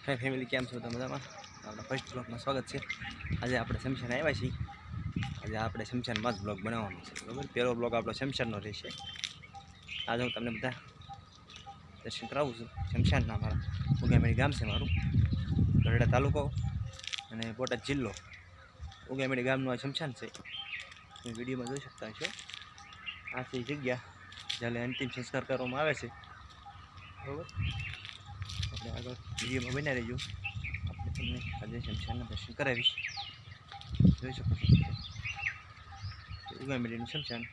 हाय family केम छो तो मजामां आपणा फर्स्ट ब्लॉग में स्वागत है। आज आपणे शमशान आव्या छीए। आज आपणे शमशान में ब्लॉग बनाववानो छे। बराबर पहलो ब्लॉग आपणो शमशाननो रहेशे। आज हूँ तमने बधा दर्शन करावुं छुं। शमशानना मारा उगामेड़ी गाम छे मारुं, गढ़ડા तालुको अने बोटाद जिल्लो। उगामेड़ी गामनुं आ शमशान छे। તમે વિડીયોમાં જોઈ શકતા હશો। આ છે જગ્યા જ્યારે અંતિમ સંસ્કાર કરવામાં આવે છે। બરાબર આપણે આગળ વિડીયોમાં બન્યા રહેજો। આપણે તમને આજે શમશાનના દર્શન કરાવીશ। જોઈ શકો છો ઉગામેડીનું શમશાન।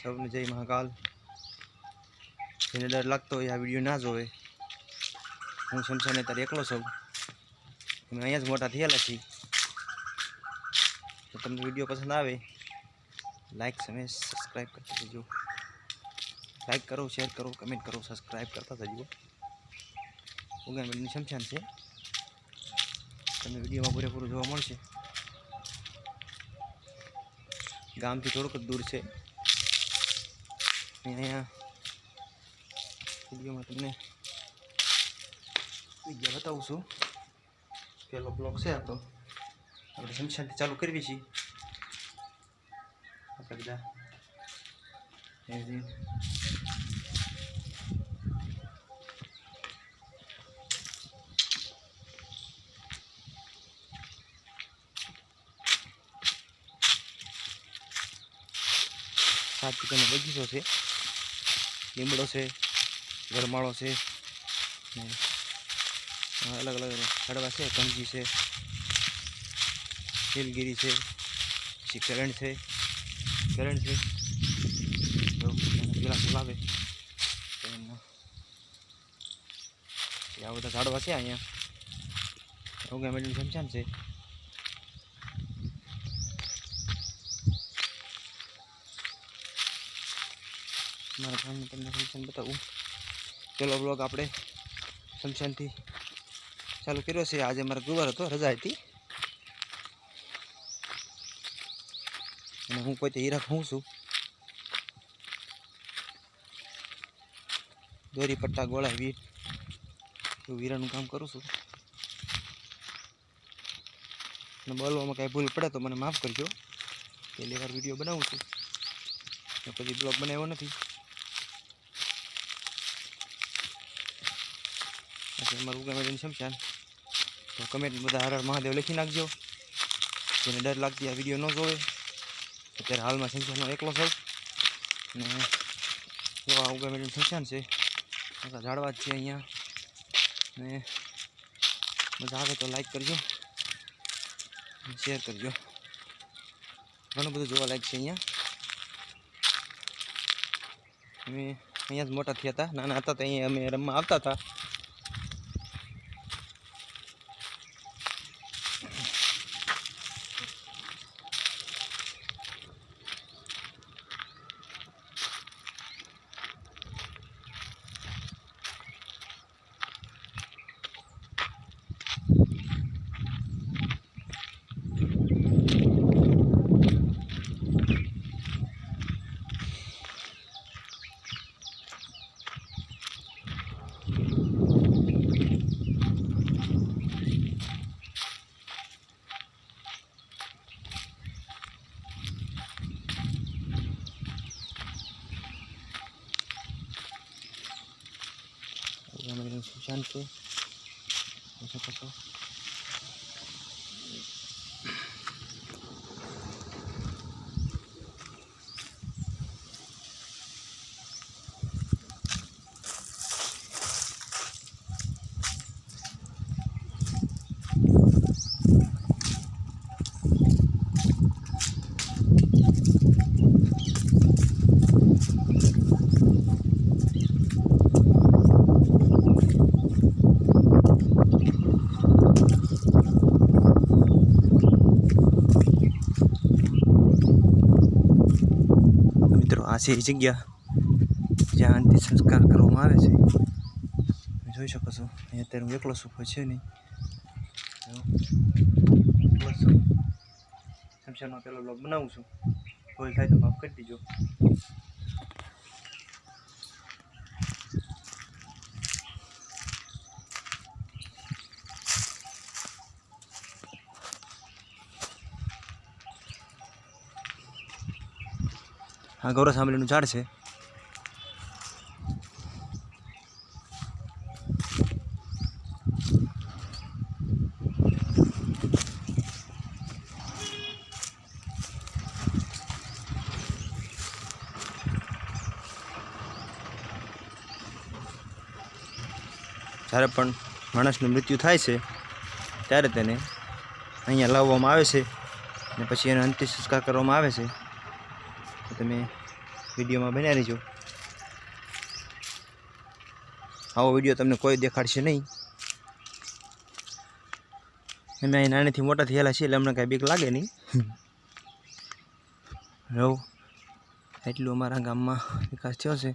सबने जय महाकाल। जेने डर लगतो होय आ विडियो ना जोवे। हूँ शमशाने तार एकलो छुं। अमे अहींया ज मोटा थयेला छीए। तो तमने विडियो पसंद आवे लाइक समय सब्सक्राइब करता जजो। लाइक करो, शेयर करो, कमेंट करो, सब्सक्राइब करता जजो। उगामेડીનું शमशान छे। तमने विडियोमां पूरेपूरुं जोवा मळशे। गामथी थोड़ुंक दूर छे। अहींया विडियो में तमने जग्या बतावुं छुं। पहलो ब्लॉग छे आपणो। આપણે શમશાનથી ચાલુ કરવી છીએ। આપણે બધા सात वीघानो बगीचो छे। લીમડો છે, ગરમાળો છે, अलग अलग ઝાડવા છે, કંજી છે, નીલગીરી છે, પછી કરણ છે, પેલા ફૂલ આવે આ બધા ઝાડવા છે। અહીંયા ઉગામેડીનું શમશાન છે। मारा गाम में तमने शमशान बताऊँ। पहलो ब्लॉग आपणे शमशानथी चालू कर्यो छे। आज अमारे गुरुवार हतो, रजा हती। अने हूँ पोते हीरा खाऊं छुं। दोरी पट्टा गोळा वीर एवुं हीरानुं काम करूं छुं। अने बोलवामां कांई भूल पड़े तो मने माफ करजो। पहली वार विडियो बनावुं छुं, कदी ब्लॉग बनाव्यो नथी। अमारुं उगामेડીનું शमशान। तो कमेंट बधा हर हर महादेव लखी नाखजो। जेने डर लागती आ विडियो न जोवे। अत्यारे हालमां शमशानमां एकलो छुं ने जो आ उगामेડીનું शमशान छे। आखा झाड़वा ज छे अहींया ने मजा आवे तो लाइक करजो, शेर करजो। घणुं बधुं जोवा लायक छे अहींया। अमे अहींया ज मोटा थया हता। नाना हता तो अहींया अमे रमवा आवता हता। उगामेડીનું शमशान છે। જોઈ શકો છો। आ जग्या ज्यां अंतिम संस्कार करवामां आवे छे। જોઈ શકો છો અહીંયા અત્યારે હું એકલો છું, કોઈ છે નહીં. શમશાનનો પહેલો બ્લોગ બનાવું છું, કોઈ થાય તો માફ કરી દીજો. આ ગૌરવ સાંભળીનું ઝાડ છે. જ્યારે પણ માણસનું મૃત્યુ થાય છે ત્યારે તેને અહીંયા લાવવામાં આવે છે અને પછી એનો અંતિમ સંસ્કાર કરવામાં આવે છે. તો તમે વિડીયોમાં બન્યા રહીજો. આવો વિડીયો તમને કોઈ દેખાડશે નહીં. અમે અહીં નાનેથી મોટા થયેલા છીએ એટલે અમને કાંઈ બીક લાગે નહીં. રહો એટલું અમારા ગામમાં વિકાસ થયો છે.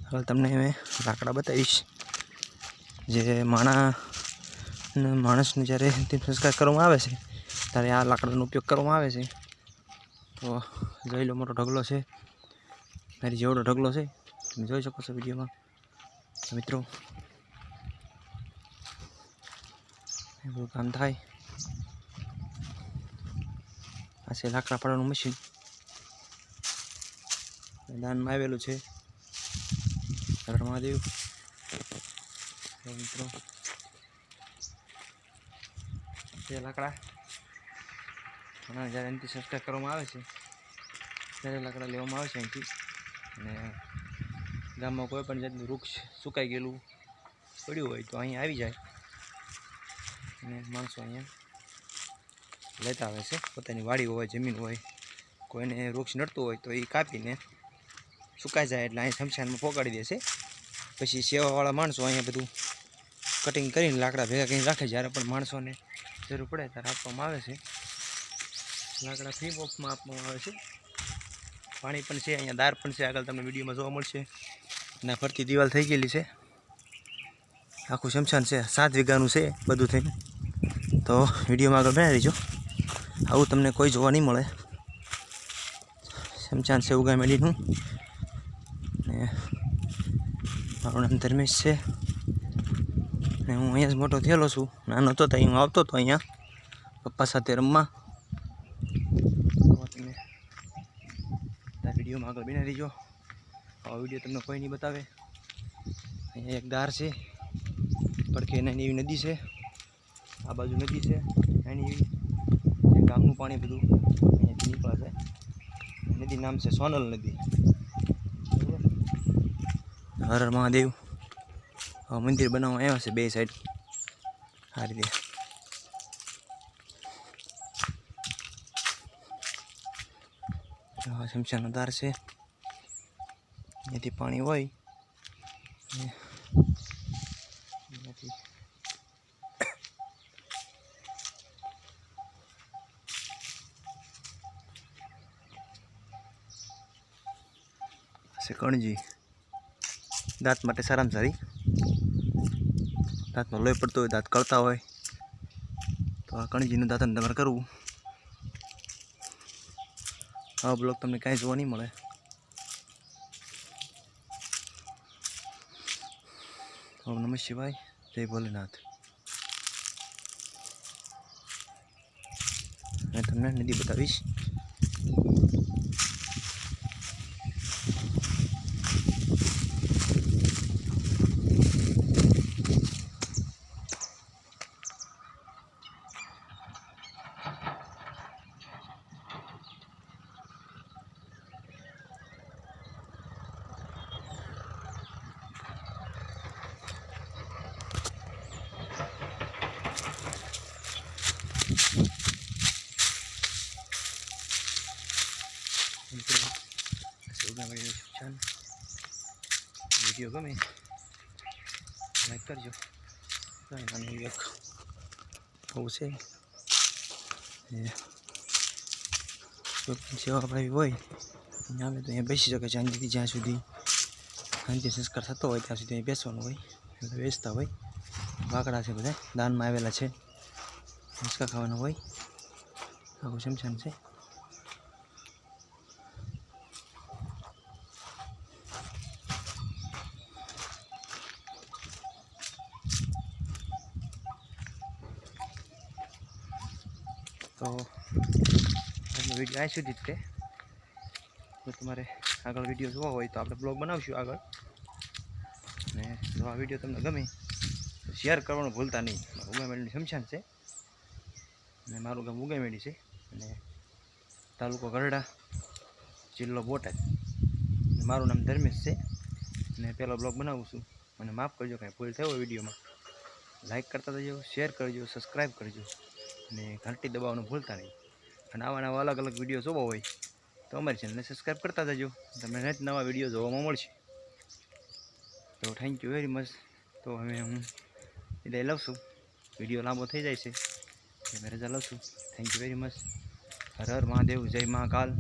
હવે તમને મેં લાકડા બતાવીશ જે માણસને જ્યારે અંતિમ સંસ્કાર કરવામાં આવે છે ત્યારે આ લાકડાનો ઉપયોગ કરવામાં આવે છે. તો જોઈ લો, મોટો ઢગલો છે, મારી જેવડો ઢગલો છે, તમે જોઈ શકો છો વિડીયોમાં. મિત્રો એ બધું કામ થાય. આ છે લાકડા પાડવાનું મશીન, દાનમાં આવેલું છે. મહાદેવ મિત્રો તે લાકડા જ્યારે અંતિમ સંસ્કાર કરવામાં આવે છે ત્યારે લાકડા લેવામાં આવે છે અહીંથી. અને ગામમાં કોઈ પણ જાતનું વૃક્ષ સુકાઈ ગયેલું પડ્યું હોય તો અહીંયા આવી જાય અને માણસો અહીંયા લેતા આવે છે. પોતાની વાડી હોય, જમીન હોય, કોઈને વૃક્ષ નડતું હોય તો એ કાપીને સુકાઈ જાય એટલે અહીં શમશાનમાં પોગાડી દેશે. પછી સેવાવાળા માણસો અહીંયા બધું કટિંગ કરીને લાકડા ભેગા કરીને રાખે. જ્યારે પણ માણસોને જરૂર પડે ત્યારે આપવામાં આવે છે. લાકડા ફ્રી ઓફમાં આપવામાં આવે છે. પાણી પણ છે, અહીંયા દાર પણ છે, આગળ તમને વિડીયોમાં જોવા મળશે. અને ફરતી દિવાલ થઈ ગયેલી છે. આખું શમશાન છે, 7 વીઘાનું છે બધું થઈને. તો વિડીયોમાં આગળ બનાવી દેજો. આવું તમને કોઈ જોવા નહીં મળે. શમશાન છે ઉગામેડીનું. ને મારું નામ ધર્મેશ છે ને હું અહીંયા જ મોટો થયેલો છું. નાનો હતો ત્યાં હું આવતો હતો અહીંયા પપ્પા સાથે રમવા. તમે વિડીયોમાં આગળ બનાવી દેજો. આવો વિડીયો તમને કોઈ નહીં બતાવે. અહીંયા એક દાર છે, પડખે નાની એવી નદી છે, આ બાજુ નદી છે નાની એવી. ગામનું પાણી બધું અહીંયાથી નીકળે છે. નદી નામ છે સોનલ નદી. હર હર મહાદેવ. મંદિર બનાવવામાં આવ્યા છે 2 સાઈડ આ રીતે. શમશાનનો દાર છે, અહીંયાથી પાણી હોય અહીંયાથી કણજી દાંત માટે સારામાં સારી. દાંતમાં લોહી પડતો હોય, દાંત કરતા હોય તો આ કણજીનું દાંતન તમારે કરવું. આવા બ્લોગ તમને કાંઈ જોવા નહીં મળે. ઓમ નમઃ શિવાય, જય ભોલેનાથ. મેં તમને નદી બતાવીશ. વિડીયો ગમે લાઈક કરજો. નાનું એક આવું છે સેવા ભાઈ હોય અહીંયા આવે તો અહીંયા બેસી શકે શાંતિથી જ્યાં સુધી શાંતિ સંસ્કાર થતો હોય ત્યાં સુધી અહીં બેસવાનું હોય, એટલે બેસતા હોય. વાકડા છે બધા દાનમાં આવેલા છે, હિંચકા ખાવાનું હોય. આખું શમશાન છે. તો આજનો વિડીયો આ સુધી જ તે. જો તમારે આગળ વિડીયો જોવા હોય તો આપણે બ્લોગ બનાવશું આગળ. અને જો આ વિડીયો તમને ગમે તો શેર કરવાનું ભૂલતા નહીં. ઉગામેડીનું શમશાન છે અને મારું ગામ ઉગામેડી છે અને તાલુકો ગરડા, જિલ્લો બોટાદ. મારું નામ ધર્મેશ છે અને પહેલો બ્લોગ બનાવું છું. મને માફ કરજો કાંઈ ભૂલ થયો હોય વિડીયોમાં. લાઇક કરતા જજો, શેર કરજો, સબસ્ક્રાઈબ કરજો અને ઘંટી દબાવવાનું ભૂલતા નહીં. અને આવા નવા અલગ અલગ વિડીયો જોવા હોય તો અમારી ચેનલને સબસ્ક્રાઈબ કરતા જજો, તમને જ નવા વિડીયો જોવામાં મળશે. તો થેન્ક યુ વેરી મચ. તો હવે હું વિદાય લઉં છું. વિડીયો લાંબો થઈ જાય છે, મેં રજા લઉં છું. Thank you very much. Har Har Mahadev, જય મહાકાલ.